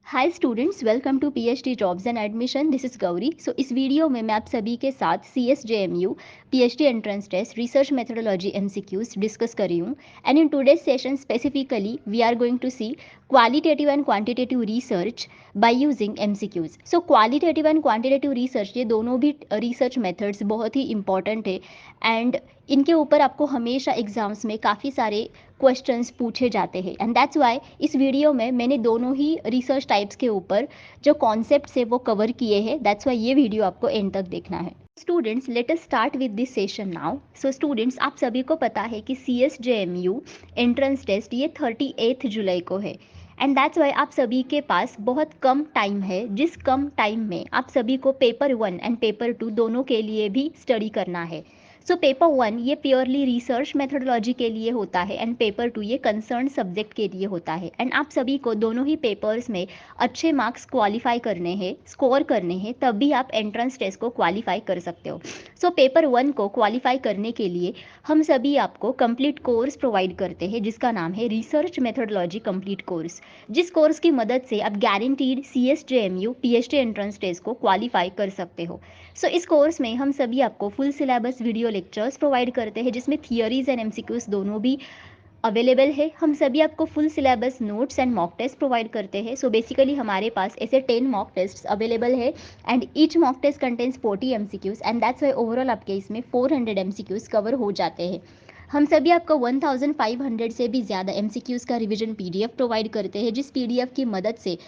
Hi students, welcome to PhD jobs and admission. This is Gauri. इस video में मैं आप सभी के साथ CSJMU PhD entrance test research methodology MCQs discuss कर रही हूँ। And in today's session specifically we are going to see qualitative and quantitative research by using MCQs. Qualitative and quantitative research, ये दोनों भी रिसर्च मेथड्स बहुत ही important है and इनके ऊपर आपको हमेशा एग्जाम्स में काफ़ी सारे क्वेश्चंस पूछे जाते हैं। एंड दैट्स वाई इस वीडियो में मैंने दोनों ही रिसर्च टाइप्स के ऊपर जो कॉन्सेप्ट्स है वो कवर किए हैं। दैट्स वाई ये वीडियो आपको एंड तक देखना है। Students, let us start with this session now. Students, आप सभी को पता है कि CSJMU एंट्रेंस टेस्ट ये 38 जुलाई को है एंड दैट्स वाई आप सभी के पास बहुत कम टाइम है, जिस कम टाइम में आप सभी को पेपर 1 एंड पेपर 2 दोनों के लिए भी स्टडी करना है। पेपर 1 ये प्योरली रिसर्च मेथोडोलॉजी के लिए होता है एंड पेपर 2 ये कंसर्न सब्जेक्ट के लिए होता है। एंड आप सभी को दोनों ही पेपर्स में अच्छे मार्क्स क्वालिफाई करने हैं, स्कोर करने हैं, तब भी आप एंट्रेंस टेस्ट को क्वालिफाई कर सकते हो। पेपर 1 को क्वालिफाई करने के लिए हम सभी आपको कंप्लीट कोर्स प्रोवाइड करते हैं जिसका नाम है रिसर्च मेथोडोलॉजी कंप्लीट कोर्स, जिस कोर्स की मदद से आप guaranteed CSJMU PhD entrance test को क्वालिफाई कर सकते हो। इस कोर्स में हम सभी आपको full syllabus video lectures provide करते हैं जिसमें थियरीज एंड एमसीक्यूज दोनों भी अवेलेबल है। हम सभी आपको full syllabus notes and mock test provide करते हैं। बेसिकली हमारे पास ऐसे 10 मॉक टेस्ट अवेलेबल है and each mock test contains 40 MCQs and that's why overall आपके इसमें 400 एमसीक्यूज कवर हो जाते हैं। हम सभी आपको 1500 से भी ज़्यादा एमसीक्यूज का रिवीजन PDF प्रोवाइड करते हैं, जिस PDF की मदद से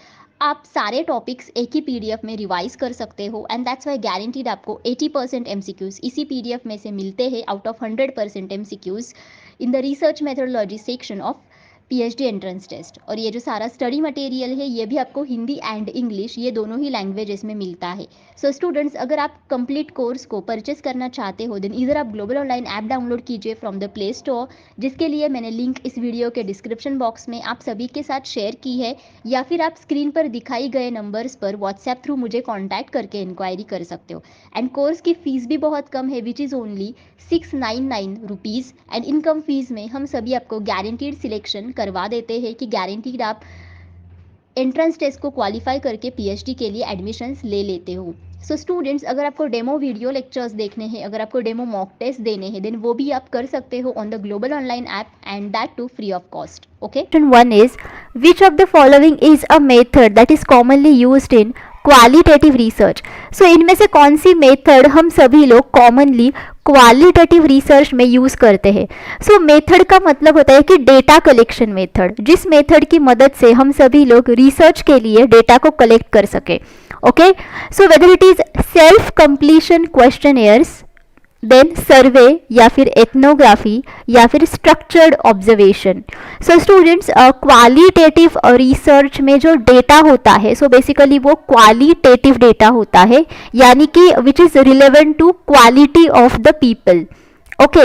आप सारे टॉपिक्स एक ही PDF में रिवाइज कर सकते हो एंड दैट्स वाई गारंटीड आपको 80% एमसीक्यूज इसी PDF में से मिलते हैं out of 100% MCQs in the research methodology section of PhD entrance test. और ये जो सारा स्टडी मटेरियल है ये भी आपको हिंदी एंड इंग्लिश ये दोनों ही लैंग्वेजेस में मिलता है। स्टूडेंट्स, अगर आप कंप्लीट कोर्स को परचेस करना चाहते हो देन इधर आप ग्लोबल ऑनलाइन ऐप डाउनलोड कीजिए फ्रॉम द प्ले स्टोर, जिसके लिए मैंने लिंक इस वीडियो के डिस्क्रिप्शन बॉक्स में आप सभी के साथ शेयर की है, या फिर आप स्क्रीन पर दिखाई गए नंबर्स पर व्हाट्सएप थ्रू मुझे कॉन्टैक्ट करके इंक्वायरी कर सकते हो। एंड कोर्स की फीस भी बहुत कम है which is only 699 rupees and income fees में हम सभी आपको गारंटीड सिलेक्शन करवा देते हैं कि गारंटीड आप एंट्रेंस टेस्ट को क्वालिफाई करके PhD के लिए एडमिशन्स ले लेते हो। स्टूडेंट्स, अगर आपको डेमो वीडियो लेक्चर्स देखने हैं, अगर आपको डेमो मॉक टेस्ट देने हैं देन वो भी आप कर सकते हो on the global online app and that too free of cost. Okay, Question 1 is, which of the following is a method that is commonly used in qualitative research? इनमें से कौन सी मेथड हम सभी लोग कॉमनली क्वालिटेटिव रिसर्च में use करते हैं? Method का मतलब होता है कि डेटा कलेक्शन मेथड, जिस मेथड की मदद से हम सभी लोग रिसर्च के लिए डेटा को कलेक्ट कर सके। Okay, whether it is self completion questionnaires, then survey, या फिर एथनोग्राफी, या फिर structured observation. Students, qualitative research में जो डेटा होता है बेसिकली वो क्वालिटेटिव डेटा होता है, यानी कि which is relevant to quality of the people. Okay,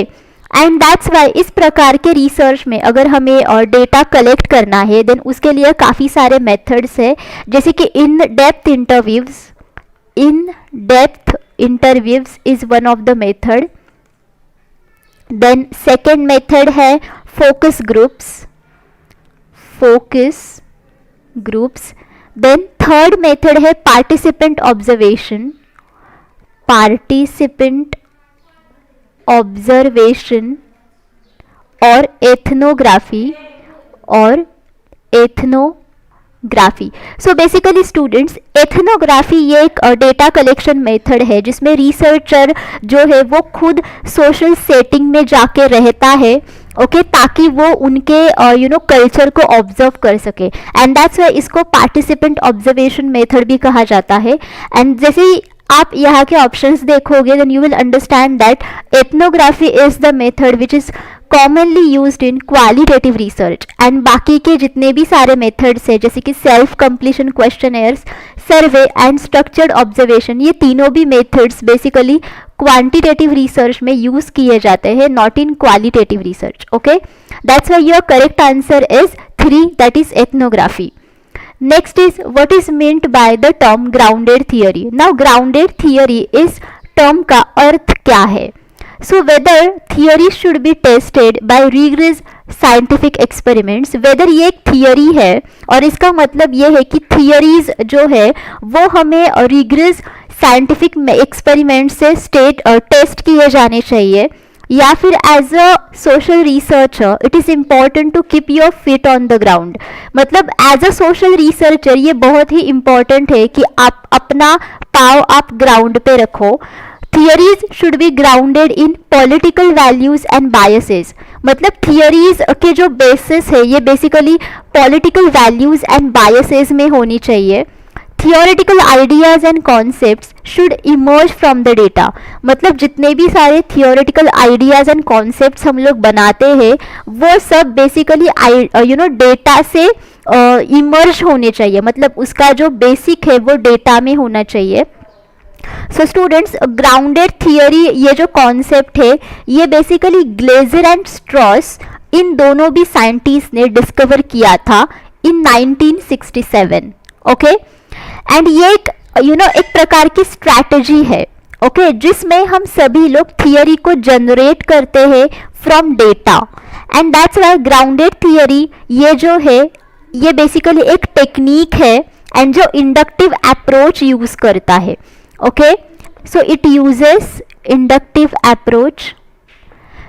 and that's why इस प्रकार के रिसर्च में अगर हमें डेटा कलेक्ट करना है देन उसके लिए काफ़ी सारे मेथड्स है, जैसे कि in depth interviews is one of the method. Then second method है focus groups. Then third method है participant observation और एथनोग्राफी। बेसिकली स्टूडेंट्स, एथनोग्राफी ये एक डेटा कलेक्शन मेथड है जिसमें रिसर्चर जो है वो खुद सोशल सेटिंग में जाके रहता है, ओके, ताकि वो उनके कल्चर को ऑब्जर्व कर सके एंड दैट्स वाई इसको पार्टिसिपेंट ऑब्जर्वेशन मेथड भी कहा जाता है। एंड जैसे ही आप यहाँ के ऑप्शंस देखोगे then you will understand that ethnography is the method which is commonly used in qualitative research. And बाकी के जितने भी सारे मेथड्स हैं जैसे कि self completion questionnaires, survey and structured observation, ये तीनों भी मेथड्स बेसिकली क्वांटिटेटिव रिसर्च में यूज किए जाते हैं, not in qualitative research. Okay, that's why your correct answer is 3, that is ethnography. Next is, what is meant by the term grounded theory? Now grounded theory इस term का अर्थ क्या है? So whether theory should be tested by rigorous scientific experiments, whether ये एक theory है और इसका मतलब ये है कि थियरीज जो है वो हमें रिगरस साइंटिफिक एक्सपेरिमेंट से टेस्ट किए जाने चाहिए, या फिर as a social researcher it is important to keep your feet on the ground. मतलब एज अ सोशल रिसर्चर ये बहुत ही इम्पॉर्टेंट है कि आप अपना पाँव आप ग्राउंड पे रखो। Theories should be grounded in political values and biases, मतलब थियरीज के जो बेसिस है ये basically political values and biases में होनी चाहिए। Theoretical ideas and concepts should emerge from the data, मतलब जितने भी सारे थियोरेटिकल आइडियाज एंड कॉन्सेप्ट्स हम लोग बनाते हैं वो सब बेसिकली डेटा से इमर्ज होने चाहिए, मतलब उसका जो बेसिक है वो डेटा में होना चाहिए। सो स्टूडेंट्स, ग्राउंडेड थियरी ये जो कॉन्सेप्ट है ये बेसिकली ग्लेजर एंड स्ट्रॉस इन दोनों भी साइंटिस्ट ने डिस्कवर किया था इन 1967। ओके, एंड ये एक एक प्रकार की स्ट्रैटेजी है, ओके, जिसमें हम सभी लोग थियरी को जनरेट करते हैं from data, and that's why grounded theory ये जो है ये बेसिकली एक टेक्निक है एंड जो इंडक्टिव अप्रोच यूज करता है। Okay, so it uses inductive approach.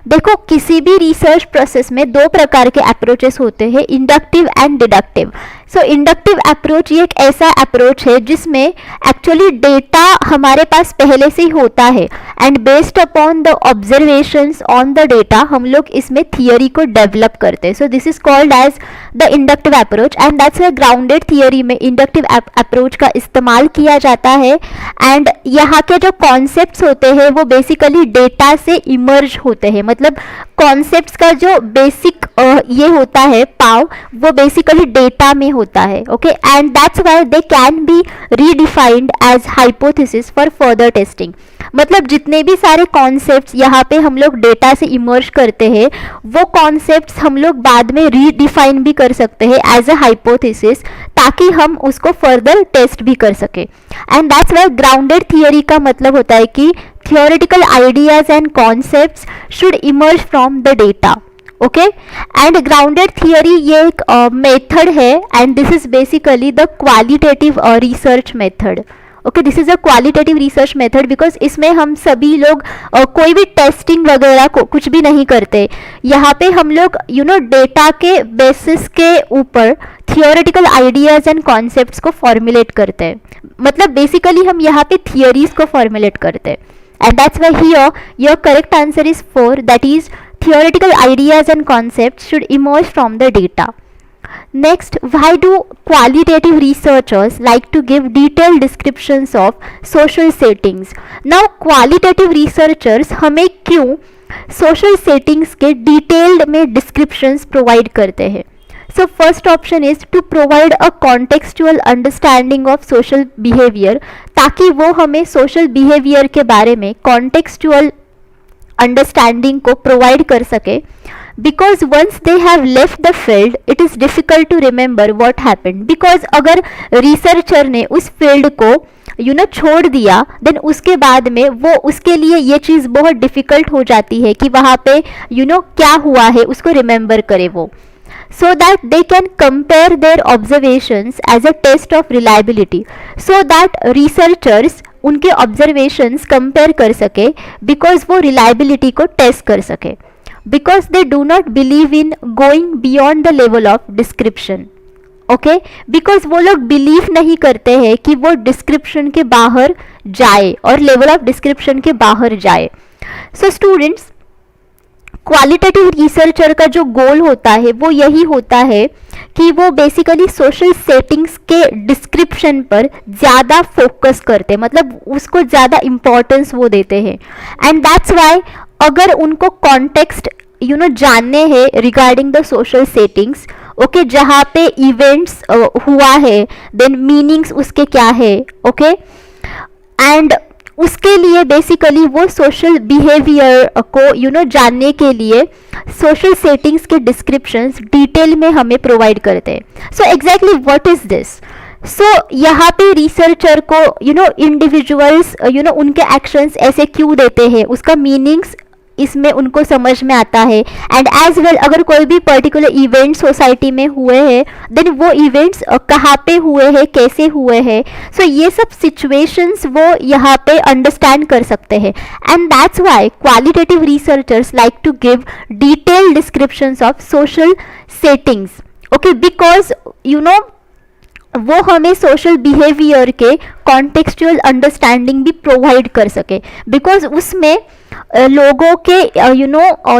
देखो, किसी भी रिसर्च प्रोसेस में दो प्रकार के अप्रोचेस होते हैं, inductive and deductive. So inductive approach ये एक ऐसा अप्रोच है जिसमें एक्चुअली डेटा हमारे पास पहले से ही होता है and based upon the observations on the data हम लोग इसमें थियरी को डेवलप करते हैं। So this is called as the inductive approach and that's why grounded theory में इंडक्टिव अप्रोच का इस्तेमाल किया जाता है। एंड यहाँ के जो कॉन्सेप्ट्स होते हैं वो बेसिकली डेटा से इमर्ज होते हैं, मतलब कॉन्सेप्ट्स का जो बेसिक ये होता है पाव वो बेसिकली डेटा में होता है। Okay, and that's why they can be redefined as hypothesis for further testing. मतलब जितने भी सारे कॉन्सेप्ट्स यहाँ पे हम लोग डेटा से इमर्ज करते हैं वो कॉन्सेप्ट्स हम लोग बाद में रीडिफाइन भी कर सकते हैं एज अ हाइपोथेसिस, ताकि हम उसको फर्दर टेस्ट भी कर सके। And that's why grounded theory का मतलब होता है कि theoretical ideas and concepts should emerge from the data. Okay, and grounded theory ये एक method है and this is basically the qualitative research method. Okay, this is a qualitative research method because इसमें हम सभी लोग कोई भी टेस्टिंग वगैरह को कुछ भी नहीं करते। यहाँ पे हम लोग डेटा के बेसिस के ऊपर थियोरेटिकल आइडियाज एंड कॉन्सेप्ट्स को फॉर्मुलेट करते हैं, मतलब बेसिकली हम यहाँ पे थियरीज को फॉर्मुलेट करते हैं। And that's why here your correct answer is 4, that is theoretical ideas and concepts should emerge from the data. Next, why do qualitative researchers like to give detailed descriptions of social settings? Now qualitative researchers हमें क्यों social settings के detailed में descriptions provide करते हैं? So first option is to provide a contextual understanding of social behavior, ताकि वो हमें social behavior के बारे में contextual understanding को provide कर सके। Because once they have left the field, it is difficult to remember what happened. Because अगर researcher ने उस field को छोड़ दिया, then उसके बाद में वो उसके लिए ये चीज़ बहुत difficult हो जाती है कि वहाँ पे क्या हुआ है उसको remember करे वो, so that they can compare their observations as a test of reliability, so that researchers उनके observations compare कर सके, because वो reliability को test कर सके, because they do not believe in going beyond the level of description. Okay, because वो लोग believe नहीं करते हैं कि वो description के बाहर जाए और level of description के बाहर जाए। So students, क्वालिटेटिव रिसर्चर का जो गोल होता है वो यही होता है कि वो बेसिकली सोशल सेटिंग्स के डिस्क्रिप्शन पर ज़्यादा फोकस करते हैं, मतलब उसको ज़्यादा इम्पोर्टेंस वो देते हैं। एंड दैट्स वाई अगर उनको कॉन्टेक्स्ट जानने हैं regarding the social settings, okay, जहाँ पे इवेंट्स हुआ है, देन मीनिंग्स उसके क्या है, ओके, एंड उसके लिए बेसिकली वो सोशल बिहेवियर को जानने के लिए सोशल सेटिंग्स के डिस्क्रिप्शंस डिटेल में हमें प्रोवाइड करते हैं। So exactly what is this? So यहाँ पे रिसर्चर को इंडिविजुअल्स उनके एक्शंस ऐसे क्यों देते हैं, उसका मीनिंग्स इसमें उनको समझ में आता है। एंड एज वेल अगर कोई भी पर्टिकुलर इवेंट सोसाइटी में हुए हैं देन वो इवेंट्स कहाँ पे हुए हैं, कैसे हुए हैं, सो ये सब सिचुएशंस वो यहाँ पे अंडरस्टैंड कर सकते हैं। And that's why qualitative researchers like to give detailed descriptions of social settings, okay, because you know वो हमें सोशल बिहेवियर के कॉन्टेक्चुअल अंडरस्टैंडिंग भी प्रोवाइड कर सके, बिकॉज उसमें लोगों के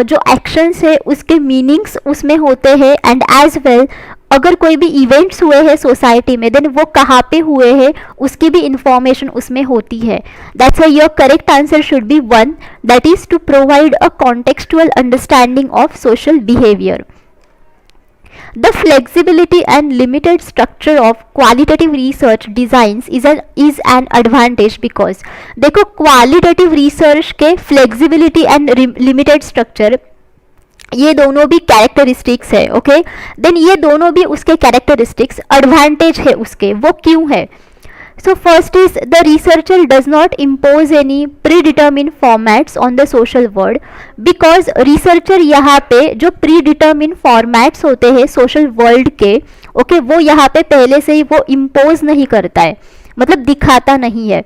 जो एक्शंस है उसके मीनिंग्स उसमें होते हैं। एंड एज वेल अगर कोई भी इवेंट्स हुए हैं सोसाइटी में देन वो कहाँ पे हुए हैं उसकी भी इंफॉर्मेशन उसमें होती है। That's why your correct answer should be 1, that is to provide a contextual understanding of social behaviour. The flexibility and limited structure of qualitative research designs is an advantage because देखो qualitative research के flexibility and limited structure ये दोनों भी characteristics है, okay. Then ये दोनों भी उसके कैरेक्टरिस्टिक्स एडवांटेज है उसके, वो क्यों है? So first is the researcher does not impose any predetermined formats on the social world because researcher यहाँ पे जो predetermined formats होते हैं social world के, ओके, वो यहाँ पे पहले से ही वो impose नहीं करता है, मतलब दिखाता नहीं है।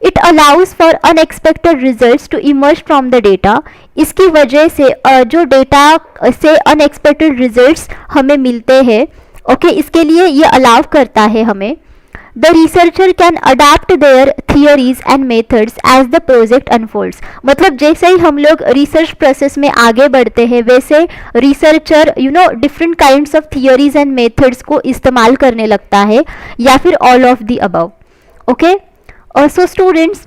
It allows for unexpected results to emerge from the data। इसकी वजह से जो डेटा से unexpected results हमें मिलते हैं, ओके, इसके लिए ये अलाउ करता है हमें। The researcher can adapt their theories and methods as the project unfolds। मतलब जैसे ही हम लोग रिसर्च प्रोसेस में आगे बढ़ते हैं वैसे researcher different kinds of theories and methods को इस्तेमाल करने लगता है या फिर all of the above, okay. So students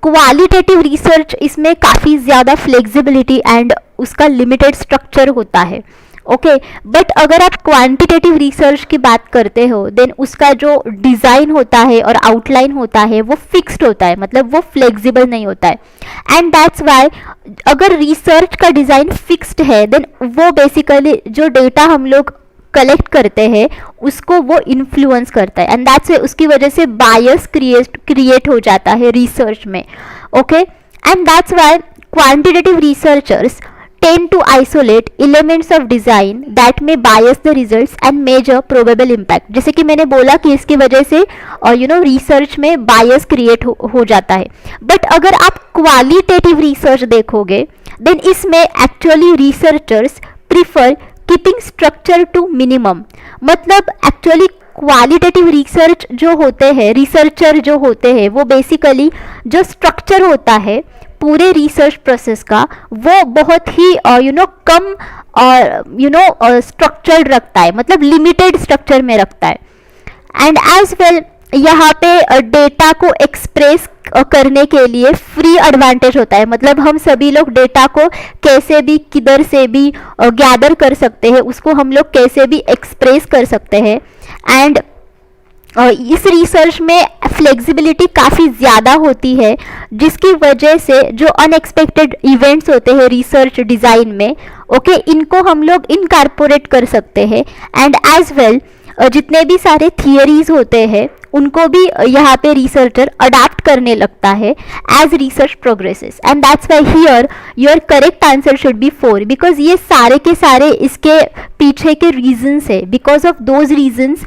qualitative research इसमें काफ़ी ज़्यादा फ्लेक्सिबिलिटी एंड उसका लिमिटेड स्ट्रक्चर होता है, ओके। बट अगर आप क्वांटिटेटिव रिसर्च की बात करते हो देन उसका जो डिज़ाइन होता है और आउटलाइन होता है वो फिक्स्ड होता है, मतलब वो फ्लेक्सिबल नहीं होता है। एंड दैट्स वाई अगर रिसर्च का डिज़ाइन फिक्स्ड है देन वो बेसिकली जो डेटा हम लोग कलेक्ट करते हैं उसको वो इन्फ्लुएंस करता है। एंड दैट्स वाई उसकी वजह से बायस क्रिएट हो जाता है रिसर्च में, okay. And that's Y quantitative researchers tend to isolate elements of design that may bias the results and measure probable impact। जैसे कि मैंने बोला कि इसकी वजह से रिसर्च में बायस क्रिएट हो जाता है। बट अगर आप क्वालिटेटिव रिसर्च देखोगे देन इसमें actually researchers prefer keeping structure to minimum. मतलब एक्चुअली क्वालिटेटिव रिसर्च जो होते हैं, रिसर्चर जो होते हैं वो बेसिकली जो स्ट्रक्चर होता है पूरे रिसर्च प्रोसेस का वो बहुत ही कम स्ट्रक्चर्ड रखता है, मतलब लिमिटेड स्ट्रक्चर में रखता है। एंड एज वेल यहाँ पे डेटा को एक्सप्रेस करने के लिए फ्री एडवांटेज होता है, मतलब हम सभी लोग डेटा को कैसे भी किधर से भी गैदर कर सकते हैं, उसको हम लोग कैसे भी एक्सप्रेस कर सकते हैं। एंड इस रिसर्च में फ्लेक्सिबिलिटी काफ़ी ज़्यादा होती है जिसकी वजह से जो अनएक्सपेक्टेड इवेंट्स होते हैं रिसर्च डिज़ाइन में, ओके, इनको हम लोग इनकॉर्पोरेट कर सकते हैं। एंड एज वेल जितने भी सारे थियरीज होते हैं उनको भी यहाँ पे रिसर्चर अडाप्ट करने लगता है as research progresses. And that's why here your correct answer should be 4 because ये सारे के सारे इसके पीछे के रीजंस है। Because of those reasons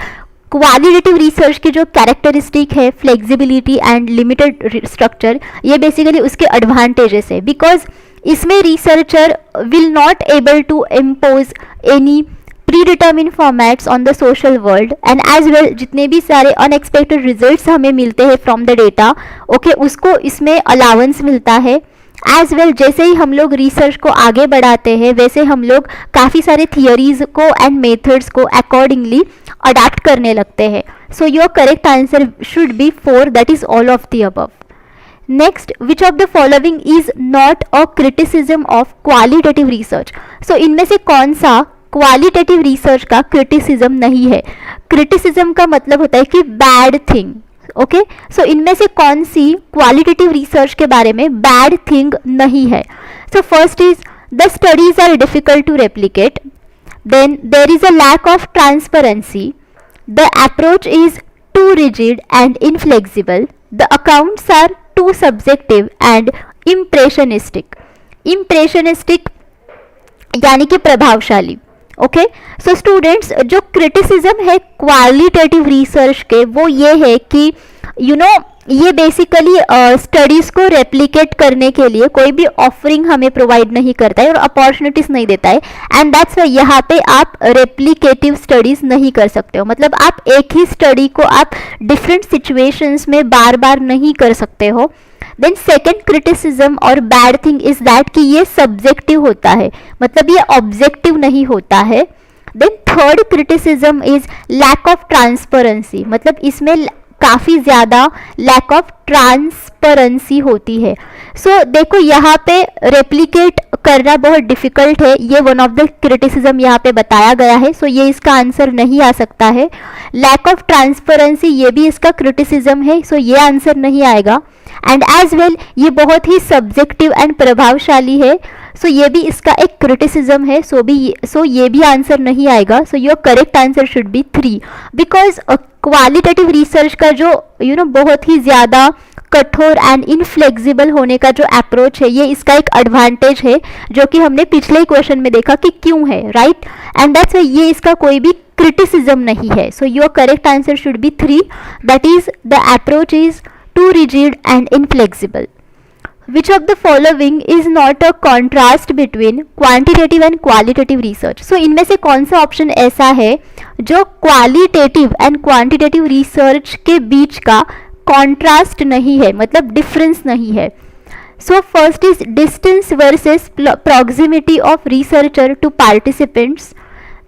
qualitative research की जो कैरेक्टरिस्टिक है फ्लेक्सिबिलिटी एंड लिमिटेड स्ट्रक्चर, ये बेसिकली उसके एडवांटेजेस है। बिकॉज इसमें researcher will not able to impose any predetermine formats on the social world. And as well जितने भी सारे अनएक्सपेक्टेड रिजल्ट्स हमें मिलते हैं फ्रॉम द डेटा, ओके, उसको इसमें अलाउंस मिलता है। एज वेल जैसे ही हम लोग रिसर्च को आगे बढ़ाते हैं वैसे हम लोग काफ़ी सारे थियरीज को एंड मेथड्स को अकॉर्डिंगली अडाप्ट करने लगते हैं। So your correct answer should be 4, that is all of the above. Next, which of the following is not a criticism of qualitative research. So इनमें से कौन सा क्वालिटेटिव रिसर्च का criticism नहीं है? क्रिटिसिज्म का मतलब होता है कि बैड थिंग, ओके। सो इनमें से कौन सी क्वालिटेटिव रिसर्च के बारे में बैड थिंग नहीं है? So first is the studies are difficult to replicate, then there is a lack of transparency, the approach is too rigid and inflexible, the accounts are too subjective and impressionistic. Impressionistic यानी कि प्रभावशाली। Okay, so students, जो criticism है qualitative research के वो ये है कि ये बेसिकली स्टडीज़ को रेप्लिकेट करने के लिए कोई भी ऑफरिंग हमें प्रोवाइड नहीं करता है और अपॉर्चुनिटीज़ नहीं देता है, एंड दैट्स वाई यहाँ पे आप रेप्लिकेटिव स्टडीज़ नहीं कर सकते हो। मतलब आप एक ही स्टडी को आप डिफरेंट सिचुएशंस में बार बार नहीं कर सकते हो। देन सेकेंड क्रिटिसिज्म और बैड थिंग इज दैट कि ये सब्जेक्टिव होता है, मतलब ये ऑब्जेक्टिव नहीं होता है। Then third criticism is lack of transparency, मतलब इसमें काफ़ी ज़्यादा लैक ऑफ ट्रांसपेरेंसी होती है। सो देखो यहाँ पे रेप्लिकेट करना बहुत डिफिकल्ट है, ये वन ऑफ द क्रिटिसिज्म यहाँ पे बताया गया है। सो ये इसका आंसर नहीं आ सकता है। लैक ऑफ ट्रांसपेरेंसी ये भी इसका क्रिटिसिज्म है, सो ये आंसर नहीं आएगा। एंड एज वेल ये बहुत ही सब्जेक्टिव एंड प्रभावशाली है, सो ये भी इसका एक क्रिटिसिज्म है। सो ये भी आंसर नहीं आएगा। सो your correct answer should B 3, because qualitative research का जो बहुत ही ज़्यादा कठोर एंड इनफ्लेक्सिबल होने का जो अप्रोच है, ये इसका एक एडवांटेज है जो कि हमने पिछले ही क्वेश्चन में देखा कि क्यों है, राइट। एंड दैट्स ये इसका कोई भी क्रिटिसिज्म नहीं है। सो your correct answer should B 3, that is the approach is too rigid and inflexible. Which of the following is not a contrast between quantitative and qualitative research? So इनमें से कौन सा ऑप्शन ऐसा है जो क्वालिटेटिव एंड क्वांटिटेटिव रिसर्च के बीच का contrast नहीं है, मतलब डिफरेंस नहीं है। So first is distance versus proximity of researcher to participants,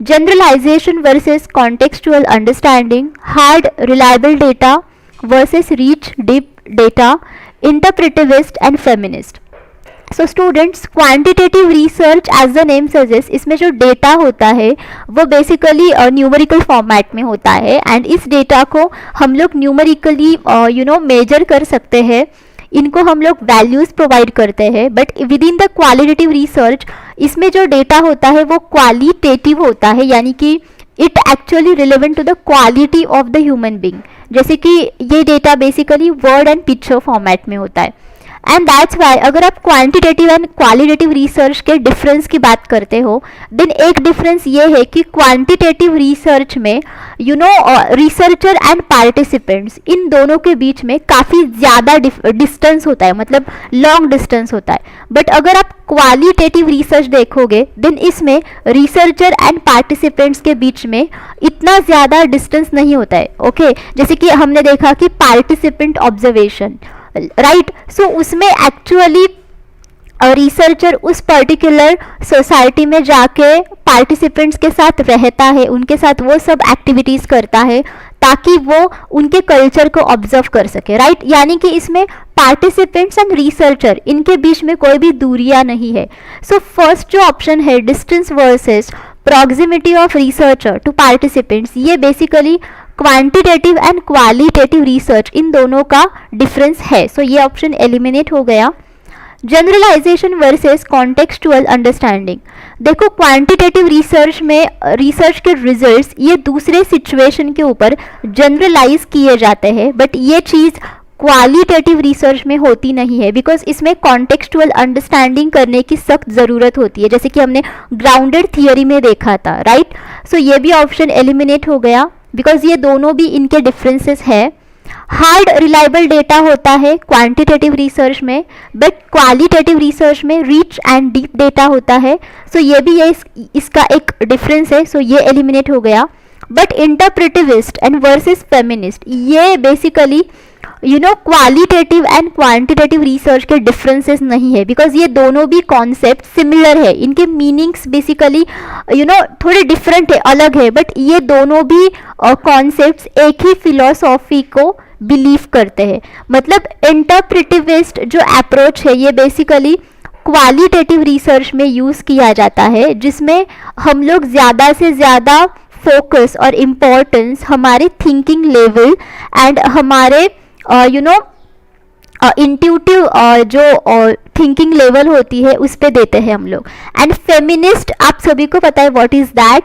generalisation versus contextual understanding, hard reliable data versus reach deep data, interpretivist and feminist. So students, quantitative research as the name suggests, इसमें जो data होता है वो basically numerical format में होता है, and इस data को हम लोग न्यूमेरिकली मेजर कर सकते हैं, इनको हम लोग वैल्यूज़ प्रोवाइड करते हैं। But with in the qualitative research इसमें जो डेटा होता है वो क्वालिटेटिव होता है, यानी कि it actually relevant to the quality of the human being, जैसे कि ये data basically word and picture format में होता है। एंड दैट्स वाई अगर आप क्वांटिटेटिव एंड क्वालिटेटिव रिसर्च के डिफरेंस की बात करते हो, देन एक डिफरेंस ये है कि क्वांटिटेटिव रिसर्च में रिसर्चर एंड पार्टिसिपेंट्स इन दोनों के बीच में काफ़ी ज़्यादा डिस्टेंस होता है, मतलब लॉन्ग डिस्टेंस होता है। बट अगर आप क्वालिटेटिव रिसर्च देखोगे देन इसमें रिसर्चर एंड पार्टिसिपेंट्स के बीच में इतना ज़्यादा डिस्टेंस नहीं होता है। ओके, जैसे कि हमने देखा कि पार्टिसिपेंट ऑब्जर्वेशन, राइट। सो उसमें एक्चुअली रिसर्चर उस पर्टिकुलर सोसाइटी में जाके पार्टिसिपेंट्स के साथ रहता है, उनके साथ वो सब एक्टिविटीज़ करता है ताकि वो उनके कल्चर को ऑब्जर्व कर सके, राइट। यानी कि इसमें पार्टिसिपेंट्स एंड रिसर्चर इनके बीच में कोई भी दूरियां नहीं है। सो फर्स्ट जो ऑप्शन है distance versus proximity of researcher to participants, ये basically quantitative and qualitative research इन दोनों का डिफरेंस है। सो ये ऑप्शन एलिमिनेट हो गया। जनरलाइजेशन वर्सेस कॉन्टेक्सचुअल अंडरस्टैंडिंग, देखो क्वांटिटेटिव रिसर्च में रिसर्च के रिजल्ट्स ये दूसरे सिचुएशन के ऊपर जनरलाइज किए जाते हैं, बट ये चीज़ क्वालिटेटिव रिसर्च में होती नहीं है, बिकॉज इसमें कॉन्टेक्सचुअल अंडरस्टैंडिंग करने की सख्त ज़रूरत होती है, जैसे कि हमने ग्राउंडेड थियोरी में देखा था, राइट। सो ये भी ऑप्शन एलिमिनेट हो गया बिकॉज ये दोनों भी इनके डिफरेंसेस है। हार्ड रिलायबल डेटा होता है क्वांटिटेटिव रिसर्च में, बट क्वालिटेटिव रिसर्च में रिच एंड डीप डेटा होता है। सो ये भी इसका एक डिफरेंस है, सो ये एलिमिनेट हो गया। बट इंटरप्रेटिविस्ट एंड वर्सेस फेमिनिस्ट, ये basically qualitative and quantitative research के डिफरेंसेस नहीं है, बिकॉज ये दोनों भी कॉन्सेप्ट सिमिलर है, इनके मीनिंग्स बेसिकली थोड़े डिफरेंट है, अलग है, बट ये दोनों भी कॉन्सेप्ट्स एक ही फिलोसॉफी को बिलीव करते हैं। मतलब इंटरप्रेटिविस्ट जो अप्रोच है ये बेसिकली क्वालिटेटिव रिसर्च में यूज़ किया जाता है, जिसमें हम लोग ज़्यादा से ज़्यादा फोकस और इम्पोर्टेंस हमारे थिंकिंग लेवल एंड हमारे इंट्यूटिव जो थिंकिंग लेवल होती है उस पे देते हैं हम लोग। एंड फेमिनिस्ट आप सभी को पता है व्हाट इज़ दैट,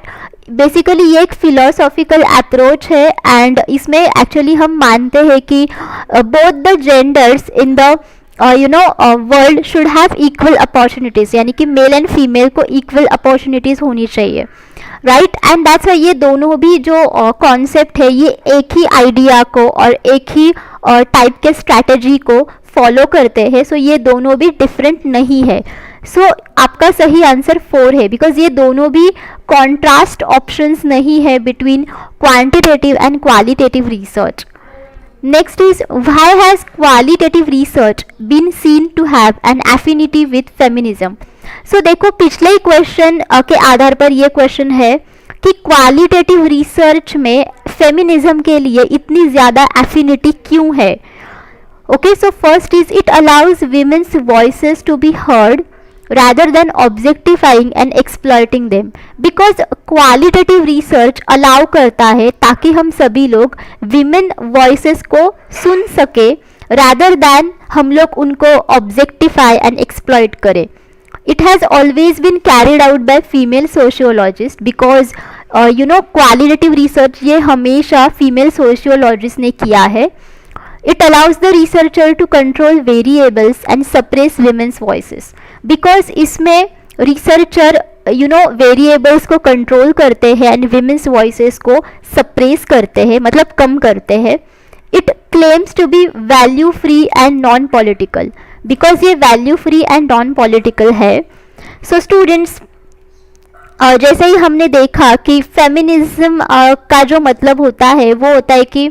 बेसिकली ये एक फिलोसॉफिकल अप्रोच है, एंड इसमें एक्चुअली हम मानते हैं कि both the genders in the world should have equal opportunities, यानी कि मेल एंड फीमेल को इक्वल अपॉर्चुनिटीज़ होनी चाहिए, राइट। एंड दैट्स वाई ये दोनों भी जो कॉन्सेप्ट है ये एक ही आइडिया को और एक ही टाइप के स्ट्रैटेजी को फॉलो करते हैं। सो ये दोनों भी डिफरेंट नहीं है। सो आपका सही आंसर 4 है, बिकॉज ये दोनों भी कॉन्ट्रास्ट ऑप्शंस नहीं है between quantitative and qualitative research. Next is, why has qualitative research been seen to have an affinity with feminism? So देखो पिछले ही क्वेश्चन के आधार पर ये क्वेश्चन है कि क्वालिटेटिव रिसर्च में फेमिनिज्म के लिए इतनी ज़्यादा एफिनिटी क्यों है? Okay, so first is it allows women's voices to be heard rather than objectifying and exploiting them, because qualitative research allow करता है ताकि हम सभी लोग women voices को सुन सके rather than हम लोग उनको objectify and exploit करें. It has always been carried out by female sociologists because qualitative research ये हमेशा female sociologists ने किया है. It allows the researcher to control variables and suppress women's voices, because इसमें रिसर्चर वेरिएबल्स को control करते हैं एंड women's voices को सप्रेस करते हैं, मतलब कम करते हैं. It claims to be value free and non political, because ये value free and non political है. So students, जैसे ही हमने देखा कि फेमिनिज्म का जो मतलब होता है वो होता है कि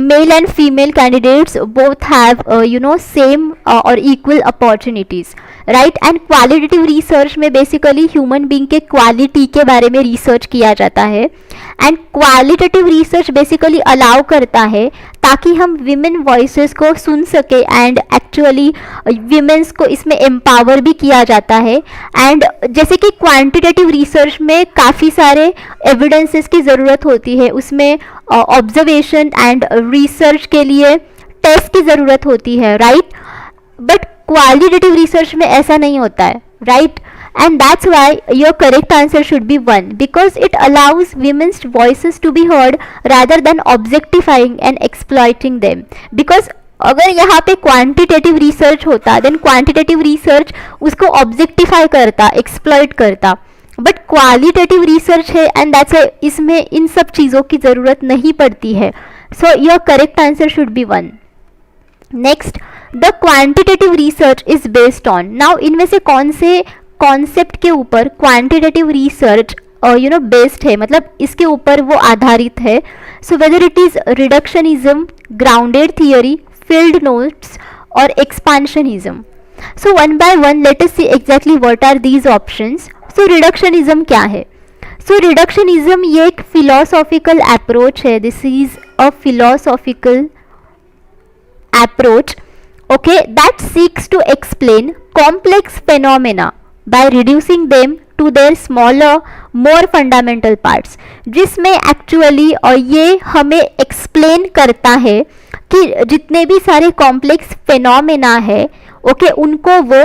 male and female candidates both have same or equal opportunities, right? And qualitative research में basically human being के quality के बारे में research किया जाता है, and qualitative research basically allow करता है ताकि हम women voices को सुन सके and actually women's को इसमें empower भी किया जाता है. and जैसे कि quantitative research में काफ़ी सारे evidences की ज़रूरत होती है, उसमें ऑब्जर्वेशन एंड रिसर्च के लिए टेस्ट की ज़रूरत होती है, राइट? बट क्वालिटेटिव रिसर्च में ऐसा नहीं होता है, right? And that's why your correct answer should be 1, because it allows women's voices to be heard rather than objectifying and exploiting them. Because अगर यहाँ पे क्वांटिटेटिव रिसर्च होता देन क्वांटिटेटिव रिसर्च उसको ऑब्जेक्टिफाई करता, एक्सप्लॉइट करता, but qualitative research है and that's इसमें इन सब चीज़ों की ज़रूरत नहीं पड़ती है. सो your correct answer should be 1. Next, the quantitative research is based on. Now इनमें से कौन से कॉन्सेप्ट के ऊपर क्वांटिटेटिव रिसर्च बेस्ड है, मतलब इसके ऊपर वो आधारित है? So whether it is reductionism, grounded theory, field notes और expansionism. So one by one let us see exactly what are these options. So reductionism क्या है? सो रिडक्शनिज्म ये एक फिलोसॉफिकल अप्रोच है. This is a philosophical approach, okay, that seeks to explain complex phenomena by reducing them to their smaller, more fundamental parts. जिसमें actually ये हमें explain करता है कि जितने भी सारे कॉम्प्लेक्स फिनोमेना है, ओके, उनको वो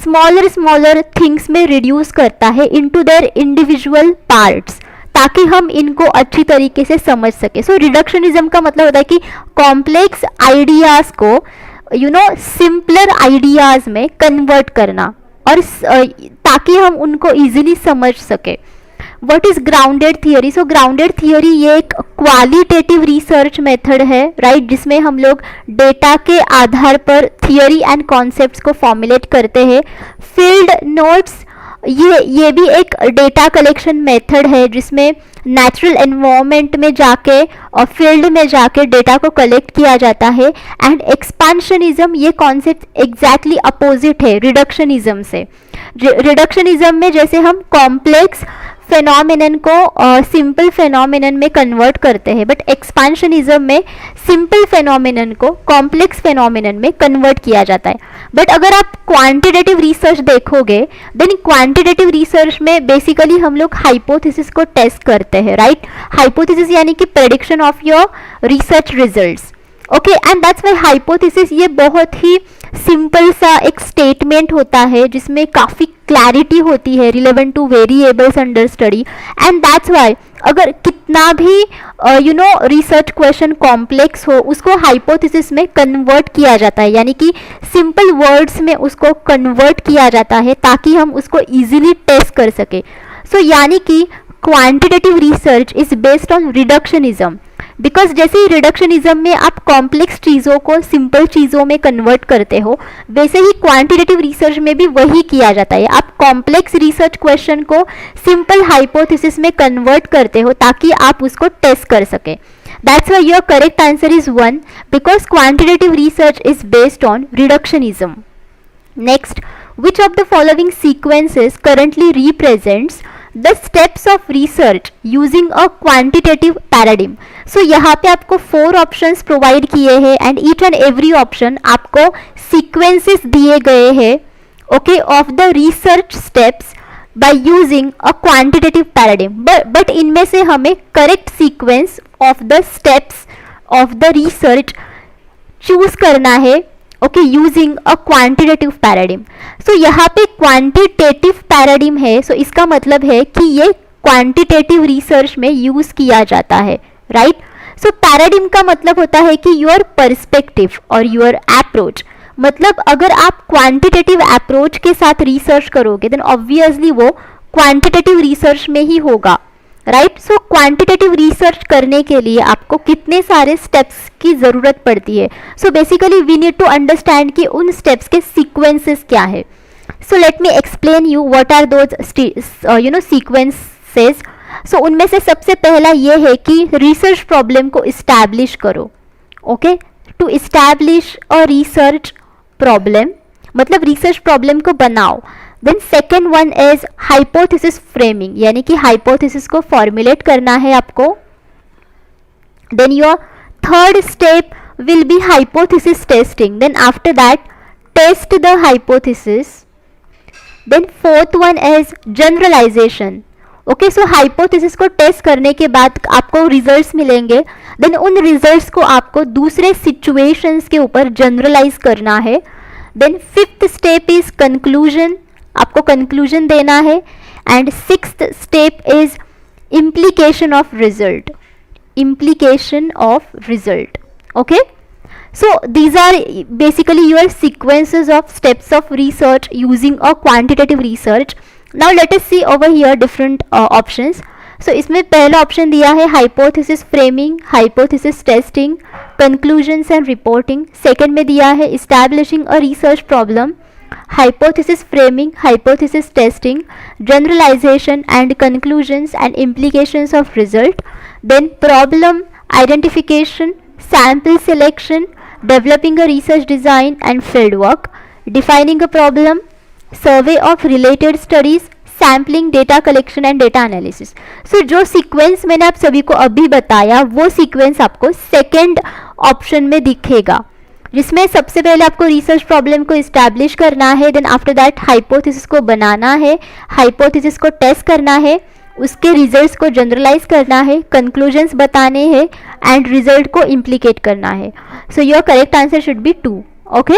स्मॉलर थिंग्स में रिड्यूस करता है इनटू देयर इंडिविजुअल पार्ट्स, ताकि हम इनको अच्छी तरीके से समझ सके. सो रिडक्शनिज्म का मतलब होता है कि कॉम्प्लेक्स आइडियाज़ को सिंपलर आइडियाज़ में कन्वर्ट करना, और ताकि हम उनको इजीली समझ सके. What is grounded theory? So grounded theory ये एक क्वालिटेटिव रिसर्च मेथड है, राइट, जिसमें हम लोग डेटा के आधार पर थियोरी एंड कॉन्सेप्ट्स को फॉर्मुलेट करते हैं. फील्ड नोट्स ये भी एक डेटा कलेक्शन मेथड है जिसमें नेचुरल एनवायरनमेंट में जाके और फील्ड में जाके डेटा को कलेक्ट किया जाता है. एंड एक्सपांशनिज्म ये कॉन्सेप्ट एग्जैक्टली अपोजिट है रिडक्शनिज्म से. रिडक्शनिज्म में जैसे हम कॉम्प्लेक्स फेनोमेनन को सिंपल फेनोमेनन में कन्वर्ट करते हैं, बट एक्सपांशनिज्म में सिंपल फेनोमेनन को कॉम्प्लेक्स फेनोमेनन में कन्वर्ट किया जाता है. बट अगर आप क्वांटिटेटिव रिसर्च देखोगे, देन क्वांटिटेटिव रिसर्च में बेसिकली हम लोग हाइपोथेसिस को टेस्ट करते हैं, राइट? हाइपोथेसिस यानी कि prediction of your research results, okay. And that's why hypothesis ये बहुत ही सिंपल सा एक स्टेटमेंट होता है जिसमें काफ़ी क्लैरिटी होती है relevant two variables under study. And that's why अगर कितना भी रिसर्च क्वेश्चन कॉम्प्लेक्स हो उसको हाइपोथेसिस में कन्वर्ट किया जाता है, यानी कि सिंपल वर्ड्स में उसको कन्वर्ट किया जाता है ताकि हम उसको इजीली टेस्ट कर सके. सो यानी कि quantitative research is based on reductionism, because जैसे ही रिडक्शनिज्म में आप कॉम्प्लेक्स चीज़ों को सिंपल चीज़ों में कन्वर्ट करते हो, वैसे ही क्वांटिटेटिव रिसर्च में भी वही किया जाता है. आप कॉम्प्लेक्स रिसर्च क्वेश्चन को सिंपल हाइपोथेसिस में कन्वर्ट करते हो ताकि आप उसको टेस्ट कर सके. That's why your correct answer is 1, because quantitative research is based on reductionism. Next, which of the following sequences currently represents the steps of research using a quantitative paradigm? So यहाँ पे आपको 4 options provide किए हैं and each and every option आपको sequences दिए गए हैं, okay, of the research steps by using a quantitative paradigm. But इनमें से हमें correct sequence of the steps of the research choose करना है, okay, using a quantitative paradigm. So यहाँ पे क्वांटिटेटिव पैराडिम है, सो इसका मतलब है कि ये क्वांटिटेटिव रिसर्च में यूज किया जाता है, राइट. सो पैराडिम का मतलब होता है कि योर पर्सपेक्टिव और योर अप्रोच. मतलब अगर आप क्वांटिटेटिव अप्रोच के साथ रिसर्च करोगे देन ऑब्वियसली वो क्वांटिटेटिव रिसर्च में ही होगा, राइट. सो क्वांटिटेटिव रिसर्च करने के लिए आपको कितने सारे स्टेप्स की ज़रूरत पड़ती है. So basically we need to understand कि उन स्टेप्स के सीक्वेंसेस क्या है. So let me explain you what are those sequences. So उनमें से सबसे पहला ये है कि रिसर्च प्रॉब्लम को इस्टेब्लिश करो, okay. To establish a research problem मतलब रिसर्च प्रॉब्लम को बनाओ. Then second one is hypothesis framing, यानी कि हाइपोथेसिस को फॉर्मुलेट करना है आपको. Then your third step will B hypothesis testing. Then after that test the hypothesis. Then fourth one is generalisation, okay. So hypothesis को test करने के बाद आपको रिजल्ट्स मिलेंगे. देन उन रिजल्ट्स को आपको दूसरे सिचुएशंस के ऊपर जनरलाइज करना है. Then fifth step is conclusion, आपको कंक्लूजन देना है. And sixth step is implication of result, implication of result, okay. So these are basically your sequences of steps of research using a quantitative research. Now let us see over here different options. So इसमें पहला option दिया है hypothesis framing, hypothesis testing, conclusions and reporting. Second में दिया है establishing a research problem, hypothesis framing, hypothesis testing, generalization and conclusions and implications of result. Then problem identification, sample selection, developing a research design and field work, defining a problem, survey of related studies, sampling, data collection and data analysis. So जो sequence मैंने आप सभी को अभी बताया वो sequence आपको second option में दिखेगा, जिसमें सबसे पहले आपको रिसर्च प्रॉब्लम को इस्टेब्लिश करना है. देन आफ्टर दैट हाइपोथेसिस को बनाना है, हाइपोथेसिस को टेस्ट करना है, उसके रिजल्ट्स को जनरलाइज करना है, कंक्लूजन्स बताने हैं एंड रिजल्ट को इम्प्लीकेट करना है. सो your correct answer should B 2, okay.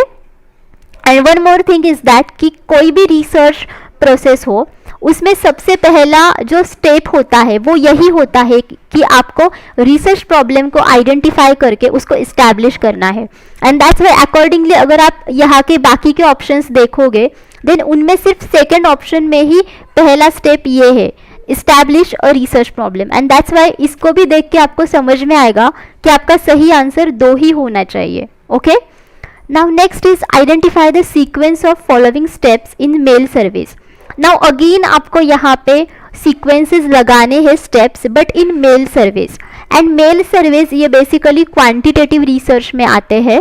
And one more thing is that कि कोई भी रिसर्च प्रोसेस हो उसमें सबसे पहला जो स्टेप होता है वो यही होता है कि आपको रिसर्च प्रॉब्लम को आइडेंटिफाई करके उसको इस्टेब्लिश करना है. एंड दैट्स वाई अकॉर्डिंगली अगर आप यहाँ के बाकी के ऑप्शंस देखोगे देन उनमें सिर्फ सेकेंड ऑप्शन में ही पहला स्टेप ये है, establish a research problem. And that's Y इसको भी देख के आपको समझ में आएगा कि आपका सही आंसर 2 ही होना चाहिए, okay. Now next is identify the sequence of following steps in mail service. Now again आपको यहाँ पे सीक्वेंसेस लगाने हैं steps but in mail service. And mail service ये बेसिकली क्वांटिटेटिव रिसर्च में आते हैं,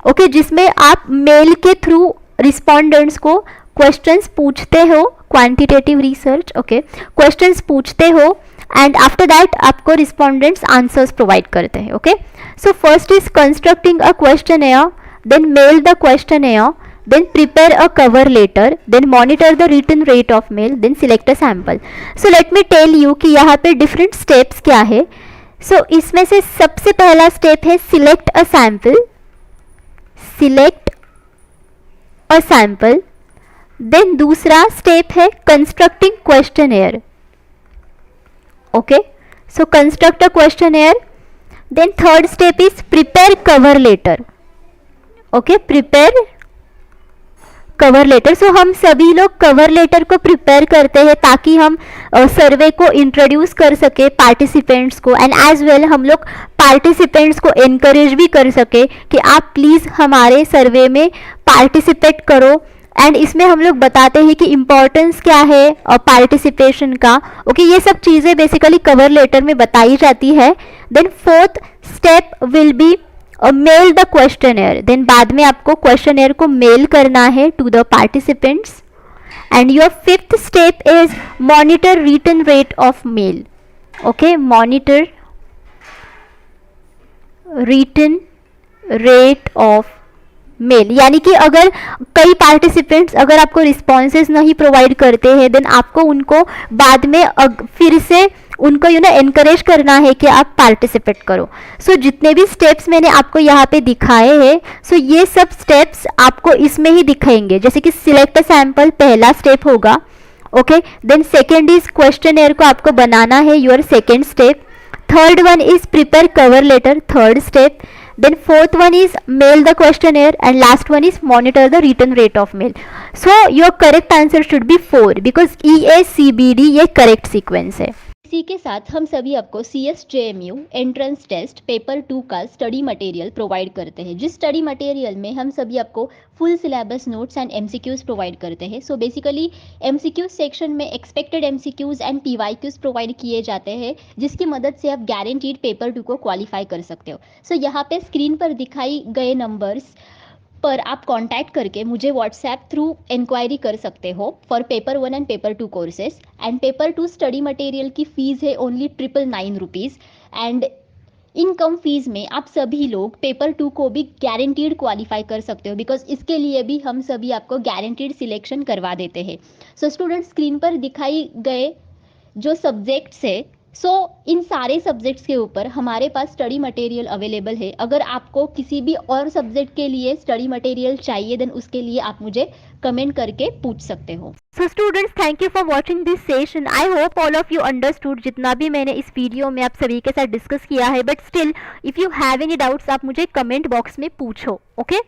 ओके, जिसमें आप मेल के थ्रू रिस्पोंडेंट्स को क्वेश्चंस पूछते हो. क्वांटिटेटिव रिसर्च, ओके, क्वेश्चंस पूछते हो एंड आफ्टर दैट आपको रिस्पोंडेंट्स आंसर्स प्रोवाइड करते हैं, okay. So first is constructing a questionnaire, then mail the questionnaire, then prepare a cover letter, then monitor the written rate of mail, then select a sample. So let me tell you कि यहाँ पे different steps क्या है. So इसमें से सबसे पहला step है select a sample, select a sample. then दूसरा step है constructing questionnaire, okay. So construct a questionnaire. Then third step is prepare cover letter. Okay, prepare cover letter. So हम सभी लोग कवर लेटर को प्रिपेयर करते हैं ताकि हम सर्वे को इंट्रोड्यूस कर सके पार्टिसिपेंट्स को, एंड एज वेल हम लोग पार्टिसिपेंट्स को इनकरेज भी कर सके कि आप प्लीज़ हमारे सर्वे में पार्टिसिपेट करो. एंड इसमें हम लोग बताते हैं कि इम्पोर्टेंस क्या है पार्टिसिपेशन का. ओके, ये सब चीज़ें बेसिकली कवर लेटर में बताई जाती है. Then fourth step will be mail the questionnaire. Then बाद में आपको क्वेश्चनेयर को मेल करना है to the participants. And your fifth step is monitor return rate of mail. Okay, monitor return rate of mail, यानी कि अगर कई पार्टिसिपेंट्स अगर आपको रिस्पॉन्सेज नहीं प्रोवाइड करते हैं देन आपको उनको बाद में फिर से उनको एनकरेज करना है कि आप पार्टिसिपेट करो. सो जितने भी स्टेप्स मैंने आपको यहाँ पे दिखाए हैं, सो ये सब स्टेप्स आपको इसमें ही दिखाएंगे. जैसे कि सिलेक्ट अ सैंपल पहला स्टेप होगा. Okay, then second is questionnaire को आपको बनाना है, your second step. Third one is prepare cover letter, third step. Then fourth one is mail the questionnaire, and last one is monitor the return rate of mail. So your correct answer should be 4 because EACBD ये correct sequence है. इसी के साथ हम सभी आपको CSJMU entrance test paper 2 का study material provide करते हैं, जिस स्टडी मटेरियल में हम सभी आपको full syllabus notes and MCQs provide करते हैं. सो बेसिकली MCQ सेक्शन में expected MCQs and PYQs provide किए जाते हैं, जिसकी मदद से आप गारंटीड पेपर 2 को क्वालिफाई कर सकते हो. सो यहाँ पे स्क्रीन पर दिखाई गए नंबर्स पर आप कांटेक्ट करके मुझे व्हाट्सएप थ्रू इंक्वायरी कर सकते हो for paper 1 and paper 2 courses. And paper 2 study material की फ़ीस है only 999 rupees. And in come fees में आप सभी लोग पेपर 2 को भी गारंटीड क्वालिफाई कर सकते हो, बिकॉज इसके लिए भी हम सभी आपको गारंटीड सिलेक्शन करवा देते हैं. सो स्टूडेंट, स्क्रीन पर दिखाई गए जो सब्जेक्ट्स है, इन सारे सब्जेक्ट्स के ऊपर हमारे पास स्टडी मटेरियल अवेलेबल है. अगर आपको किसी भी और सब्जेक्ट के लिए स्टडी मटेरियल चाहिए देन उसके लिए आप मुझे कमेंट करके पूछ सकते हो. So students, thank you for watching this session. I hope all of you understood जितना भी मैंने इस वीडियो में आप सभी के साथ डिस्कस किया है. But still if you have any doubts आप मुझे कमेंट बॉक्स में पूछो. ओके